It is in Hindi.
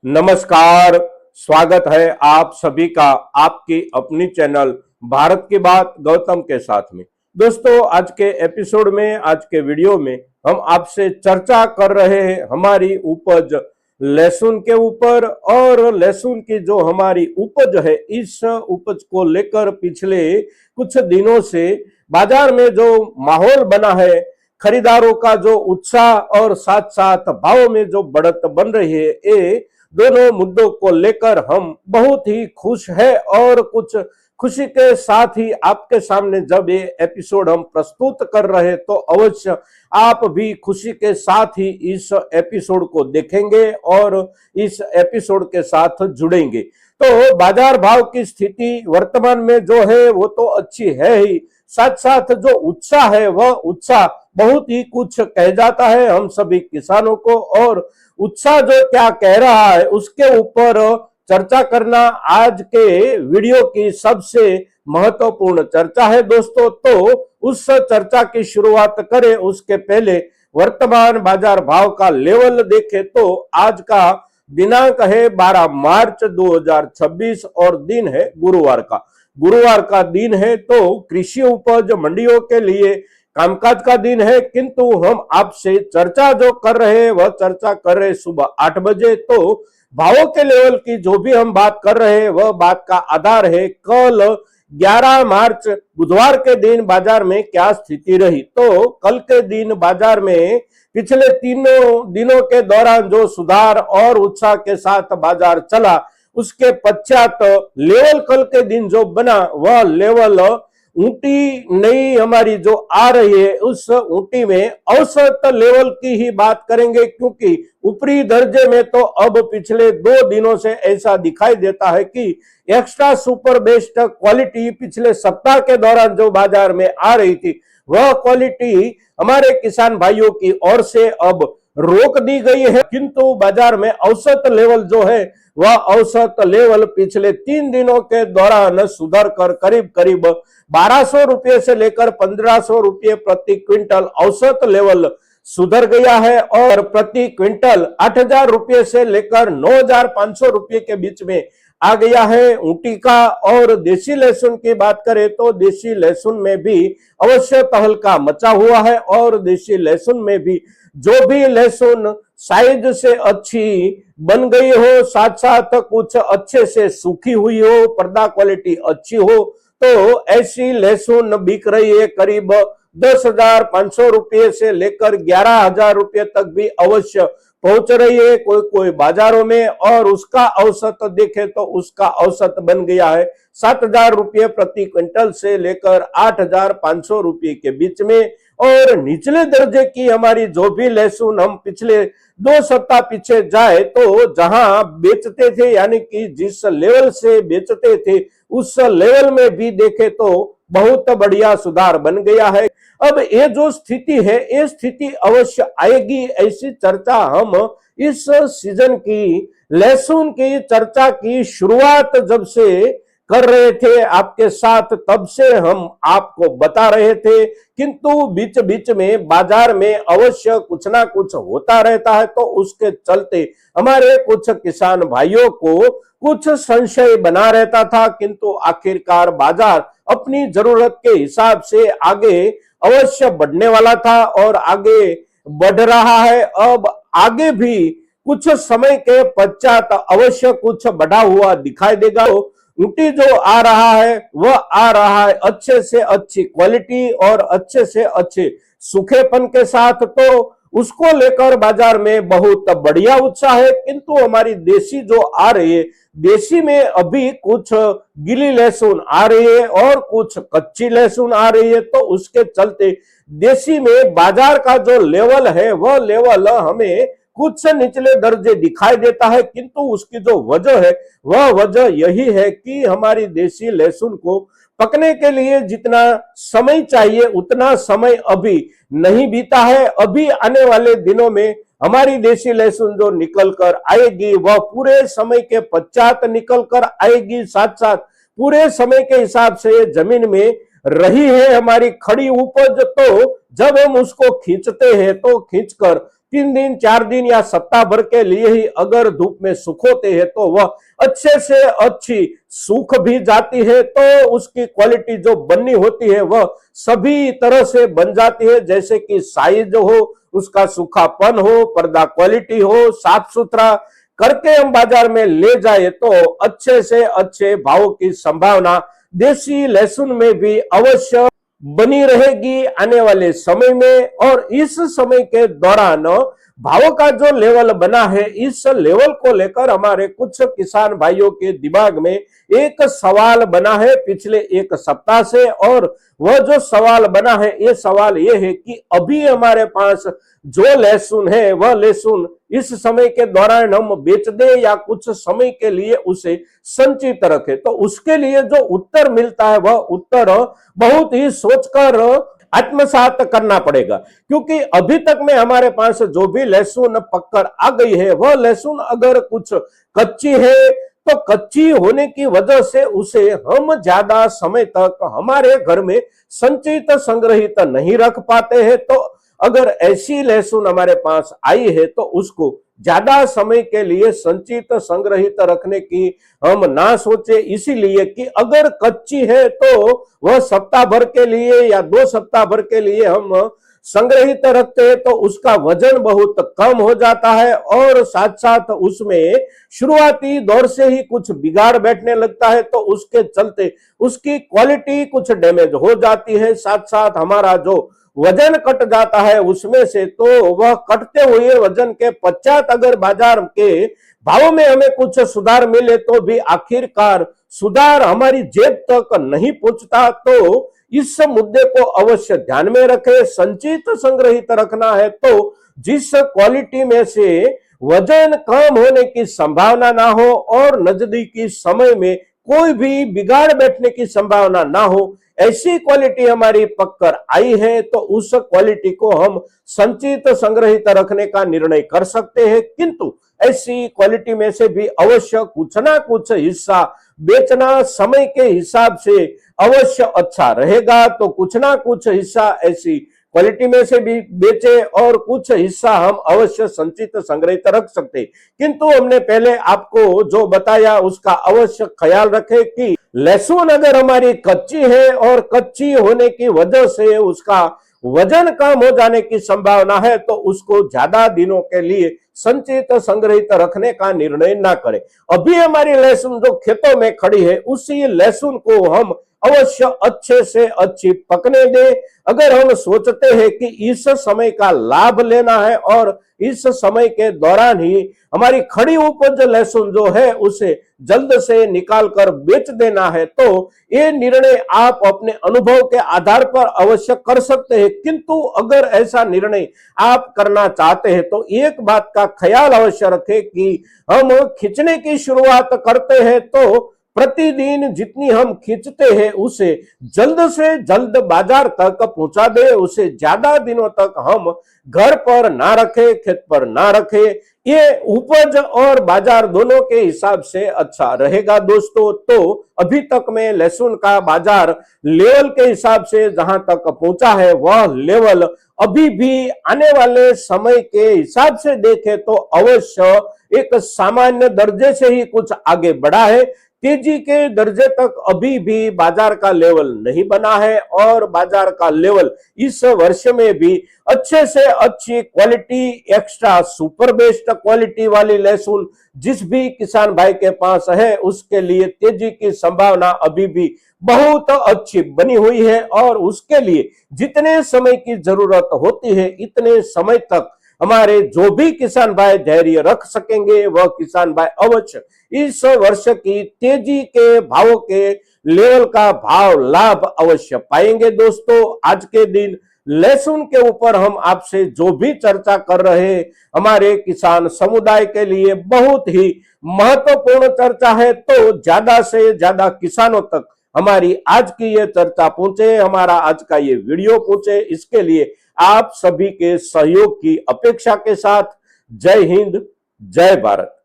नमस्कार। स्वागत है आप सभी का आपकी अपनी चैनल भारत की बात गौतम के साथ में। दोस्तों, आज के एपिसोड में, आज के वीडियो में हम आपसे चर्चा कर रहे हैं हमारी उपज लहसुन के ऊपर। और लहसुन की जो हमारी उपज है, इस उपज को लेकर पिछले कुछ दिनों से बाजार में जो माहौल बना है, खरीदारों का जो उत्साह और साथ साथ भाव में जो बढ़त बन रही है, ये दोनों मुद्दों को लेकर हम बहुत ही खुश है। और कुछ खुशी के साथ ही आपके सामने जब ये एपिसोड हम प्रस्तुत कर रहे तो अवश्य आप भी खुशी के साथ ही इस एपिसोड को देखेंगे और इस एपिसोड के साथ जुड़ेंगे। तो बाजार भाव की स्थिति वर्तमान में जो है वो तो अच्छी है ही, साथ साथ जो उत्साह है वह उत्साह बहुत ही कुछ कह जाता है हम सभी किसानों को। और उत्साह जो क्या कह रहा है उसके ऊपर चर्चा करना आज के वीडियो की सबसे महत्वपूर्ण चर्चा है दोस्तों। तो उस चर्चा की शुरुआत करें उसके पहले वर्तमान बाजार भाव का लेवल देखें तो आज का दिनांक है 12 मार्च 2026 और दिन है गुरुवार का दिन है। तो कृषि उपज मंडियों के लिए कामकाज का दिन है, किंतु हम आपसे चर्चा जो कर रहे हैं वह चर्चा कर रहे हैं सुबह 8 बजे। तो भावों के लेवल की जो भी हम बात कर रहे हैं वह बात का आधार है कल 11 मार्च बुधवार के दिन बाजार में क्या स्थिति रही। तो कल के दिन बाजार में पिछले तीनों दिनों के दौरान जो सुधार और उत्साह के साथ बाजार चला, उसके पश्चात लेवल कल के दिन जो बना वह लेवल ऊंटी नई हमारी जो आ रही है, उस ऊंटी में औसत लेवल की ही बात करेंगे, क्योंकि ऊपरी दर्जे में तो अब पिछले 2 दिनों से ऐसा दिखाई देता है कि एक्स्ट्रा सुपर बेस्ट क्वालिटी पिछले सप्ताह के दौरान जो बाजार में आ रही थी वह क्वालिटी हमारे किसान भाइयों की ओर से अब रोक दी गई है। किंतु बाजार में औसत लेवल जो है वह औसत लेवल पिछले 3 दिनों के दौरान सुधर कर करीब करीब 1200 रुपये से लेकर 1500 रुपये प्रति क्विंटल औसत लेवल सुधर गया है। और प्रति क्विंटल 8000 रुपये से लेकर 9500 रुपये के बीच में आ गया है ऊंटी का। और देसी लहसुन की बात करें तो देसी लहसुन में भी अवश्य तहलका मचा हुआ है। और देसी लहसुन में भी जो भी लहसुन साइज से अच्छी बन गई हो, साथ साथ कुछ अच्छे से सूखी हुई हो, पर्दा क्वालिटी अच्छी हो, तो ऐसी लहसुन बिक रही है करीब 10,500 रुपये से लेकर 11,000 रुपये तक भी अवश्य पहुंच रही है कोई बाजारों में। और उसका औसत देखे तो उसका औसत बन गया है 7,000 रुपये प्रति क्विंटल से लेकर 8,500 रुपये के बीच में। और निचले दर्जे की हमारी जो भी लहसुन हम पिछले 2 सप्ताह पीछे जाए तो जहां बेचते थे, यानी कि जिस लेवल से बेचते थे उस लेवल में भी देखे तो बहुत बढ़िया सुधार बन गया है। अब ये जो स्थिति है ये स्थिति अवश्य आएगी, ऐसी चर्चा हम इस सीजन की लहसुन की चर्चा की शुरुआत जब से कर रहे थे आपके साथ, तब से हम आपको बता रहे थे। किंतु बीच बीच में बाजार में अवश्य कुछ ना कुछ होता रहता है, तो उसके चलते हमारे कुछ किसान भाइयों को कुछ संशय बना रहता था। किंतु आखिरकार बाजार अपनी जरूरत के हिसाब से आगे अवश्य बढ़ने वाला था और आगे बढ़ रहा है। अब आगे भी कुछ समय के पश्चात अवश्य कुछ बढ़ा हुआ दिखाई देगा। ऊंटी जो आ रहा है वह आ रहा है अच्छे से अच्छी क्वालिटी और अच्छे से अच्छे सूखेपन के साथ, तो उसको लेकर बाजार में बहुत बढ़िया उत्साह है। किंतु हमारी देसी जो आ रही है, देसी में अभी कुछ गीली लहसुन आ रही है और कुछ कच्ची लहसुन आ रही है, तो उसके चलते देसी में बाजार का जो लेवल है वह लेवल हमें कुछ निचले दर्जे दिखाई देता है। किंतु उसकी जो वजह है वह वजह यही है कि हमारी देसी लहसुन को पकने के लिए जितना समय चाहिए उतना समय अभी नहीं बीता है। अभी आने वाले दिनों में हमारी देसी लहसुन जो निकल कर आएगी वह पूरे समय के पश्चात निकल कर आएगी। साथ साथ पूरे समय के हिसाब से जमीन में रही है हमारी खड़ी उपज, तो जब हम उसको खींचते हैं तो खींचकर 3 दिन 4 दिन या सप्ताह भर के लिए ही अगर धूप में सुखोते हैं तो वह अच्छे से अच्छी सूख भी जाती है, तो उसकी क्वालिटी जो बननी होती है वह सभी तरह से बन जाती है, जैसे कि साइज हो, उसका सूखापन हो, पर्दा क्वालिटी हो, साफ सुथरा करके हम बाजार में ले जाए तो अच्छे से अच्छे भाव की संभावना देसी लहसुन में भी अवश्य बनी रहेगी आने वाले समय में। और इस समय के दौरान भाव का जो लेवल बना है, इस लेवल को लेकर हमारे कुछ किसान भाइयों के दिमाग में एक सवाल बना है पिछले एक सप्ताह से, और वह जो सवाल बना है, ये सवाल ये है कि अभी हमारे पास जो लहसुन है वह लहसुन इस समय के दौरान हम बेच दें या कुछ समय के लिए उसे संचित रखें। तो उसके लिए जो उत्तर मिलता है वह उत्तर बहुत ही सोचकर आत्मसात करना पड़ेगा, क्योंकि अभी तक में हमारे पास जो भी लहसुन पककर आ गई है वह लहसुन अगर कुछ कच्ची है तो कच्ची होने की वजह से उसे हम ज्यादा समय तक हमारे घर में संचित संग्रहित नहीं रख पाते हैं। तो अगर ऐसी लहसुन हमारे पास आई है तो उसको ज्यादा समय के लिए संचित संग्रहित रखने की हम ना सोचे, इसीलिए कि अगर कच्ची है तो वह सप्ताह भर के लिए या 2 सप्ताह भर के लिए हम संग्रहित रखते हैं तो उसका वजन बहुत कम हो जाता है, और साथ साथ उसमें शुरुआती दौर से ही कुछ बिगाड़ बैठने लगता है, तो उसके चलते उसकी क्वालिटी कुछ डैमेज हो जाती है। साथ साथ हमारा जो वजन कट जाता है उसमें से, तो वह कटते हुए वजन के पश्चात अगर बाजार के भावों में हमें कुछ सुधार मिले तो भी आखिरकार सुधार हमारी जेब तक नहीं पहुंचता। तो इस मुद्दे को अवश्य ध्यान में रखें। संचित संग्रहित रखना है तो जिस क्वालिटी में से वजन कम होने की संभावना ना हो और नजदीकी समय में कोई भी बिगाड़ बैठने की संभावना ना हो, ऐसी क्वालिटी हमारी पककर आई है तो उस क्वालिटी को हम संचित संग्रहित रखने का निर्णय कर सकते हैं। किंतु ऐसी क्वालिटी में से भी अवश्य कुछ ना कुछ हिस्सा बेचना समय के हिसाब से अवश्य अच्छा रहेगा। तो कुछ ना कुछ हिस्सा ऐसी क्वालिटी में से भी बेचे और कुछ हिस्सा हम अवश्य संचित संग्रहित रख सकते, किंतु हमने पहले आपको जो बताया उसका अवश्य ख्याल रखें कि लहसुन अगर हमारी कच्ची है और कच्ची होने की वजह से उसका वजन कम हो जाने की संभावना है तो उसको ज्यादा दिनों के लिए संचित संग्रहित रखने का निर्णय ना करें। अभी हमारी लहसुन जो खेतों में खड़ी है उसी लहसुन को हम अवश्य अच्छे से अच्छी पकने दें। अगर हम सोचते हैं कि इस समय का लाभ लेना है और इस समय के दौरान ही हमारी खड़ी उपज लहसुन जो है उसे जल्द से निकाल कर बेच देना है, तो ये निर्णय आप अपने अनुभव के आधार पर अवश्य कर सकते हैं। किंतु अगर ऐसा निर्णय आप करना चाहते हैं तो एक बात का ख्याल अवश्य रखें कि हम खींचने की शुरुआत करते हैं तो प्रतिदिन जितनी हम खींचते हैं उसे जल्द से जल्द बाजार तक पहुंचा दे, उसे ज्यादा दिनों तक हम घर पर ना रखे, खेत पर ना रखे। ये उपज और बाजार दोनों के हिसाब से अच्छा रहेगा दोस्तों। तो अभी तक में लहसुन का बाजार लेवल के हिसाब से जहां तक पहुंचा है वह लेवल अभी भी आने वाले समय के हिसाब से देखें तो अवश्य एक सामान्य दर्जे से ही कुछ आगे बढ़ा है। तेजी के दर्जे तक अभी भी बाजार का लेवल नहीं बना है और बाजार का लेवल इस वर्ष में भी अच्छे से अच्छी quality, extra super best quality वाली लहसुन जिस भी किसान भाई के पास है उसके लिए तेजी की संभावना अभी भी बहुत अच्छी बनी हुई है, और उसके लिए जितने समय की जरूरत होती है इतने समय तक हमारे जो भी किसान भाई धैर्य रख सकेंगे वह किसान भाई अवश्य इस वर्ष की तेजी के भाव के लेवल का भाव लाभ अवश्य पाएंगे। दोस्तों आज के दिन लहसुन के ऊपर हम आपसे जो भी चर्चा कर रहे हैं हमारे किसान समुदाय के लिए बहुत ही महत्वपूर्ण चर्चा है, तो ज्यादा से ज्यादा किसानों तक हमारी आज की ये चर्चा पहुंचे, हमारा आज का ये वीडियो पहुंचे, इसके लिए आप सभी के सहयोग की अपेक्षा के साथ जय हिंद, जय भारत।